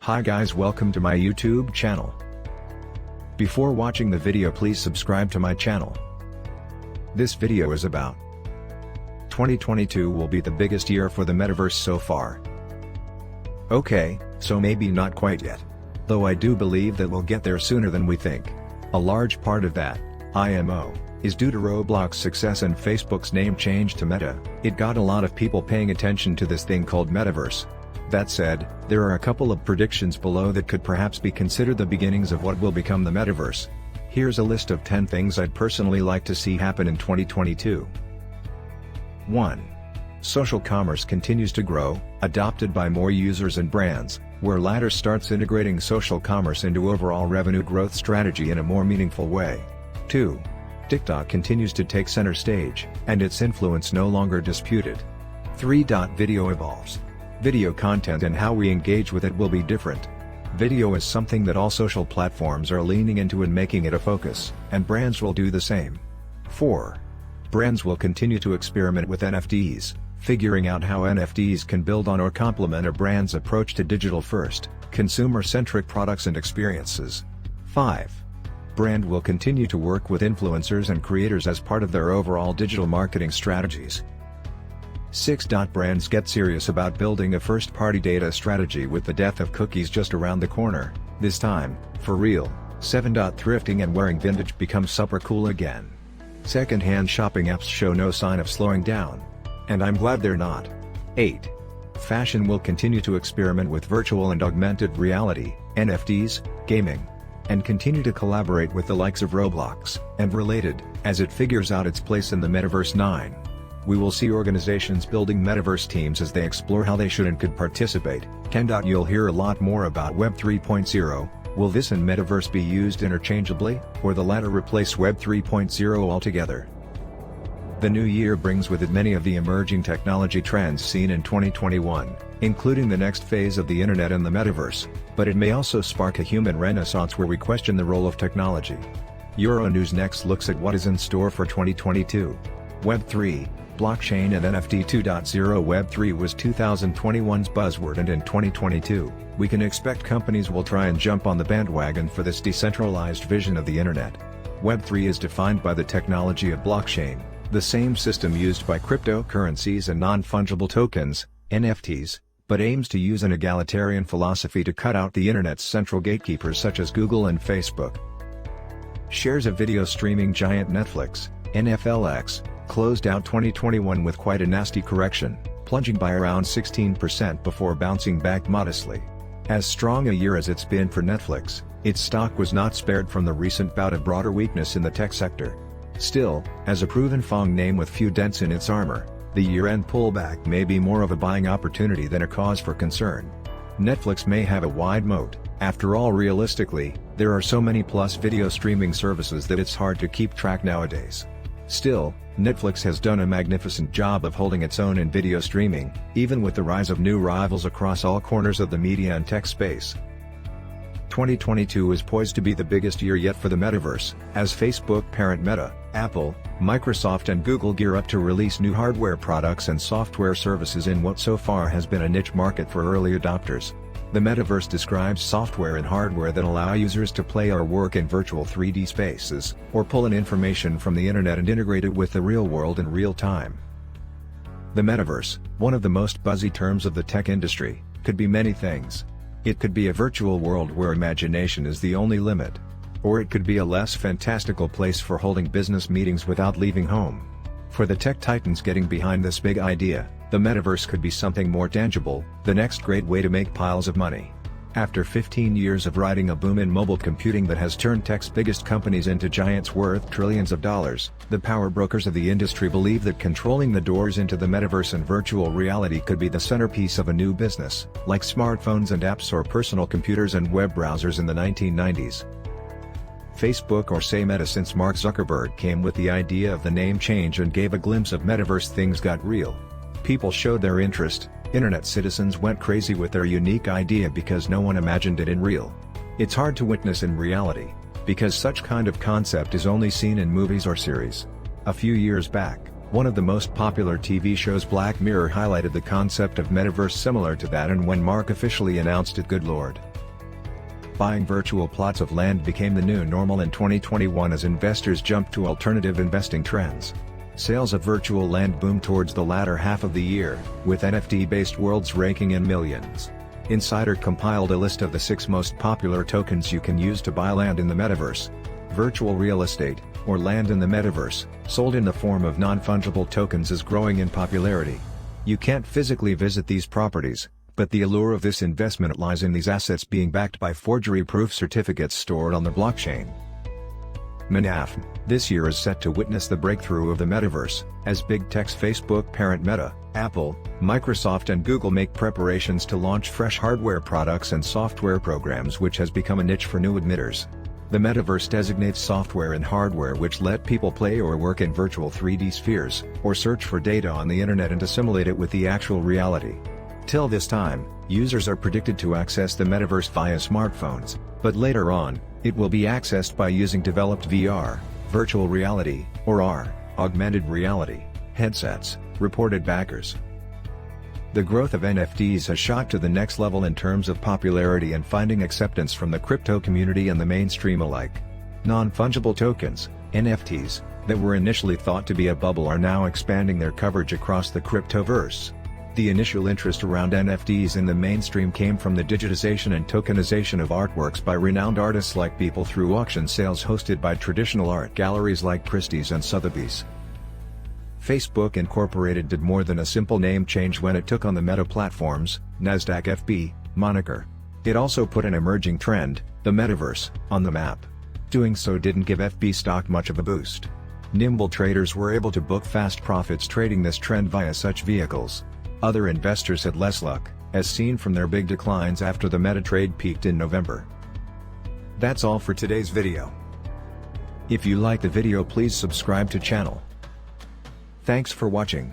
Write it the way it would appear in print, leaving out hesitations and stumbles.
Hi guys, welcome to my YouTube channel. Before watching the video, please subscribe to my channel. This video is about 2022 will be the biggest year for the metaverse so far. Okay, so maybe not quite yet. Though I do believe that we'll get there sooner than we think. A large part of that, IMO, is due to Roblox's success and Facebook's name change to Meta. It got a lot of people paying attention to this thing called metaverse. That said, there are a couple of predictions below that could perhaps be considered the beginnings of what will become the metaverse. Here's a list of 10 things I'd personally like to see happen in 2022. 1. Social commerce continues to grow, adopted by more users and brands, where Ladder starts integrating social commerce into overall revenue growth strategy in a more meaningful way. 2. TikTok continues to take center stage, and its influence no longer disputed. 3. Video evolves. Video content and how we engage with it will be different. Video is something that all social platforms are leaning into and making it a focus, and brands will do the same. 4. Brands will continue to experiment with NFTs, figuring out how NFTs can build on or complement a brand's approach to digital-first, consumer-centric products and experiences. 5. Brand will continue to work with influencers and creators as part of their overall digital marketing strategies. 6. Brands get serious about building a first-party data strategy with the death of cookies just around the corner, this time, for real. 7. Thrifting and wearing vintage become super cool again. Second-hand shopping apps show no sign of slowing down. And I'm glad they're not. 8. Fashion will continue to experiment with virtual and augmented reality, NFTs, gaming, and continue to collaborate with the likes of Roblox, and related, as it figures out its place in the metaverse. 9. We will see organizations building metaverse teams as they explore how they should and could participate. 10. You'll hear a lot more about Web 3.0, will this and metaverse be used interchangeably, or the latter replace Web 3.0 altogether? The new year brings with it many of the emerging technology trends seen in 2021, including the next phase of the internet and the metaverse, but it may also spark a human renaissance where we question the role of technology. Euronews next looks at what is in store for 2022. Web 3, Blockchain and NFT 2.0. Web 3 was 2021's buzzword, and in 2022, we can expect companies will try and jump on the bandwagon for this decentralized vision of the internet. Web 3 is defined by the technology of blockchain, the same system used by cryptocurrencies and non-fungible tokens, NFTs, but aims to use an egalitarian philosophy to cut out the internet's central gatekeepers such as Google and Facebook. Shares of video streaming giant Netflix, NFLX, closed out 2021 with quite a nasty correction, plunging by around 16% before bouncing back modestly. As strong a year as it's been for Netflix, its stock was not spared from the recent bout of broader weakness in the tech sector. Still, as a proven FAANG name with few dents in its armor, the year-end pullback may be more of a buying opportunity than a cause for concern. Netflix may have a wide moat. After all, realistically, there are so many plus video streaming services that it's hard to keep track nowadays. Still, Netflix has done a magnificent job of holding its own in video streaming, even with the rise of new rivals across all corners of the media and tech space. 2022 is poised to be the biggest year yet for the metaverse, as Facebook parent Meta, Apple, Microsoft and Google gear up to release new hardware products and software services in what so far has been a niche market for early adopters. The metaverse describes software and hardware that allow users to play or work in virtual 3D spaces, or pull in information from the internet and integrate it with the real world in real time. The metaverse, one of the most buzzy terms of the tech industry, could be many things. It could be a virtual world where imagination is the only limit. Or it could be a less fantastical place for holding business meetings without leaving home. For the tech titans getting behind this big idea, the metaverse could be something more tangible, the next great way to make piles of money. After 15 years of riding a boom in mobile computing that has turned tech's biggest companies into giants worth trillions of dollars, the power brokers of the industry believe that controlling the doors into the metaverse and virtual reality could be the centerpiece of a new business, like smartphones and apps or personal computers and web browsers in the 1990s. Facebook, or say Meta, since Mark Zuckerberg came with the idea of the name change and gave a glimpse of metaverse, things got real. People showed their interest, internet citizens went crazy with their unique idea because no one imagined it in real. It's hard to witness in reality, because such kind of concept is only seen in movies or series. A few years back, one of the most popular TV shows, Black Mirror, highlighted the concept of metaverse similar to that, and when Mark officially announced it, good lord. Buying virtual plots of land became the new normal in 2021 as investors jumped to alternative investing trends. Sales of virtual land boomed towards the latter half of the year, with NFT-based worlds raking in millions. Insider compiled a list of the 6 most popular tokens you can use to buy land in the metaverse. Virtual real estate, or land in the metaverse, sold in the form of non-fungible tokens, is growing in popularity. You can't physically visit these properties, but the allure of this investment lies in these assets being backed by forgery-proof certificates stored on the blockchain. MNAF, this year is set to witness the breakthrough of the metaverse, as big tech's Facebook parent Meta, Apple, Microsoft and Google make preparations to launch fresh hardware products and software programs, which has become a niche for new emitters. The metaverse designates software and hardware which let people play or work in virtual 3D spheres, or search for data on the internet and assimilate it with the actual reality. Till this time, users are predicted to access the metaverse via smartphones, but later on, it will be accessed by using developed VR, virtual reality, or AR, augmented reality, headsets, reported backers. The growth of NFTs has shot to the next level in terms of popularity and finding acceptance from the crypto community and the mainstream alike. Non-fungible tokens, NFTs, that were initially thought to be a bubble are now expanding their coverage across the cryptoverse. The initial interest around NFTs in the mainstream came from the digitization and tokenization of artworks by renowned artists like people through auction sales hosted by traditional art galleries like Christie's and Sotheby's. Facebook Incorporated did more than a simple name change when it took on the Meta Platforms, Nasdaq FB, moniker. It also put an emerging trend, the metaverse, on the map. Doing so didn't give FB stock much of a boost. Nimble traders were able to book fast profits trading this trend via such vehicles. Other investors had less luck, as seen from their big declines after the Meta trade peaked in November. That's all for today's video. If you like the video, please subscribe to channel. Thanks for watching.